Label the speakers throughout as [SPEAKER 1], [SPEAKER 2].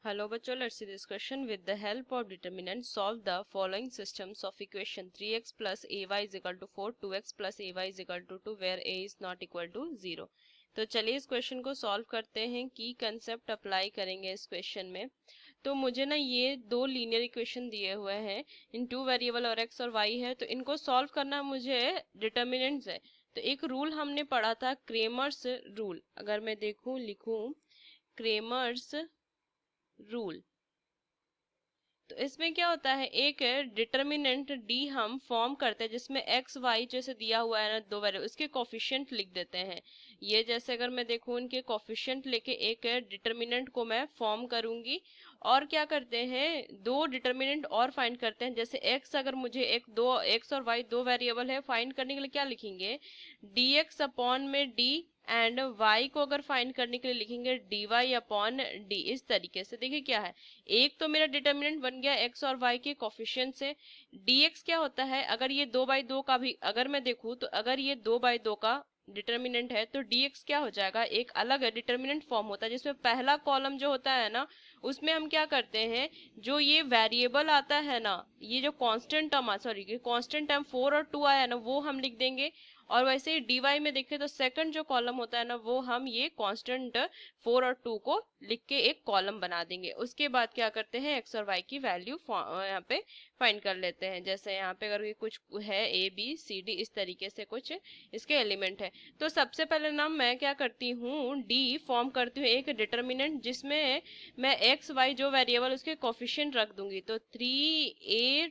[SPEAKER 1] Hello bachcho, let's see this question. With the help of determinant, solve the following systems of equation 3x plus ay is equal to 4, 2x plus ay is equal to 2 where a is not equal to 0. तो चलिए इस question को solve करते हैं की concept apply करेंगे इस question में। तो मुझे ना ये दो लीनियर इक्वेशन दिए हुए हैं, इन टू वेरिएबल और x और y है, तो इनको सॉल्व करना मुझे डिटर्मिनेंट्स है। तो एक रूल हमने पढ़ा था क्रेमर्स रूल, अगर मैं देखूं लिखूं क्रेमर्स रूल, तो इसमें क्या होता है एक डिटर्मिनेंट डी हम फॉर्म करते हैं जिसमें एक्स वाई जैसे दिया हुआ है ना दो वेरिएबल, उसके कोफिशिएंट लिख देते हैं। ये जैसे अगर मैं देखूं उनके कोफिशिएंट लेके एक डिटर्मिनेंट को मैं फॉर्म करूंगी। और क्या करते हैं दो डिटर्मिनेंट और फाइंड करते हैं, जैसे एक्स अगर मुझे एक दो एक्स और वाई दो वेरिएबल है, फाइंड करने के लिए क्या लिखेंगे डी एक्स अपॉन में डी, एंड y को अगर फाइंड करने के लिए लिखेंगे डी वाई अपॉन डी। इस तरीके से देखिए क्या है, एक तो मेरा डिटर्मिनेंट बन गया x और y के कोफिशिएंट से। dx क्या होता है, अगर ये 2/2 का भी अगर मैं देखूं तो अगर ये 2/2 का डिटर्मिनेंट है तो dx क्या हो जाएगा, एक अलग डिटर्मिनेंट फॉर्म होता है जिसमें पहला कॉलम जो होता है ना उसमें हम क्या करते हैं, जो ये वेरिएबल आता है ना, ये जो constant term sorry constant term 4 और 2 आया ना वो हम लिख देंगे। और वैसे ही dy में देखें तो सेकंड जो कॉलम होता है ना वो हम ये कांस्टेंट 4 और 2 को लिख के एक कॉलम बना देंगे। उसके बाद क्या करते हैं x और y की वैल्यू यहाँ पे फाइंड कर लेते हैं। जैसे यहाँ पे अगर ये कुछ है a b c d इस तरीके से कुछ इसके एलिमेंट है, तो सबसे पहले ना मैं क्या करती हूँ d फॉर्म करती हूँ एक डिटर्मिनेंट जिसमें मैं x y जो वेरिएबल उसके कोफिशिएंट रख दूंगी। तो 3a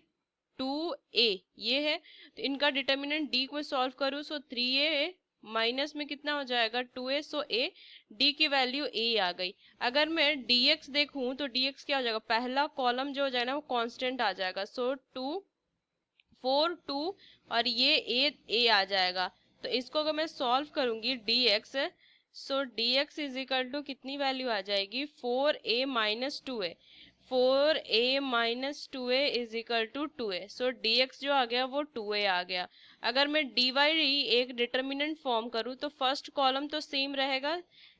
[SPEAKER 1] 2a ये है, तो इनका डिटर्मिनेंट d को सॉल्व करूँ सो 3a माइनस में कितना हो जाएगा 2a, सो a d की वैल्यू a आ गई। अगर मैं dx देखूं तो dx क्या हो जाएगा, पहला कॉलम जो हो जाएगा ना वो कांस्टेंट आ जाएगा, सो 2 4 2 और ये a आ जाएगा। तो इसको अगर मैं सॉल्व करूंगी dx, so dx is equal to कितनी वैल्यू आ जाएगी 4a minus 2a, 4a minus 2a is equal to 2a, so dx जो आ गया वो 2a आ गया। अगर मैं dy एक डिटर्मिनेंट फॉर्म करूँ तो फर्स्ट कॉलम तो सेम रहेगा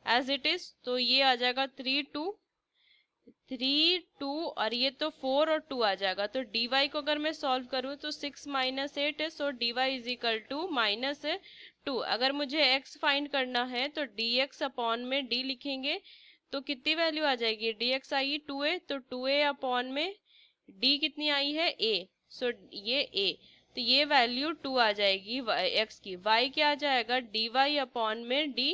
[SPEAKER 1] एज इट इज, तो ये आ जाएगा 3 2 3 2 और ये तो 4 और 2 आ जाएगा। तो dy को अगर मैं सॉल्व करूँ तो 6 माइनस 8 है, so dy is equal to minus 2। अगर मुझे x फाइंड करना है तो dx अपॉन में d लिखेंगे, तो कितनी वैल्यू आ जाएगी dx आई 2a, तो 2a अपॉन में d कितनी आई है a, सो ये a, तो ये वैल्यू 2 आ जाएगी x की। y क्या आ जाएगा dy अपॉन में d,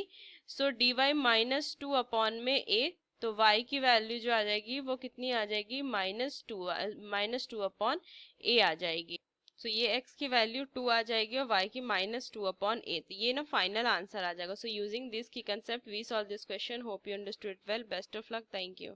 [SPEAKER 1] सो dy माइनस 2 अपॉन में a, तो y की वैल्यू जो आ जाएगी वो कितनी आ जाएगी माइनस टू अपॉन a आ जाएगी। सो ये x की वैल्यू 2 आ जाएगी और y की माइनस 2 अपॉन a, तो ये ना फाइनल आंसर आ जाएगा। So using this key concept we solve this question. Hope you understood well, best of luck, thank you.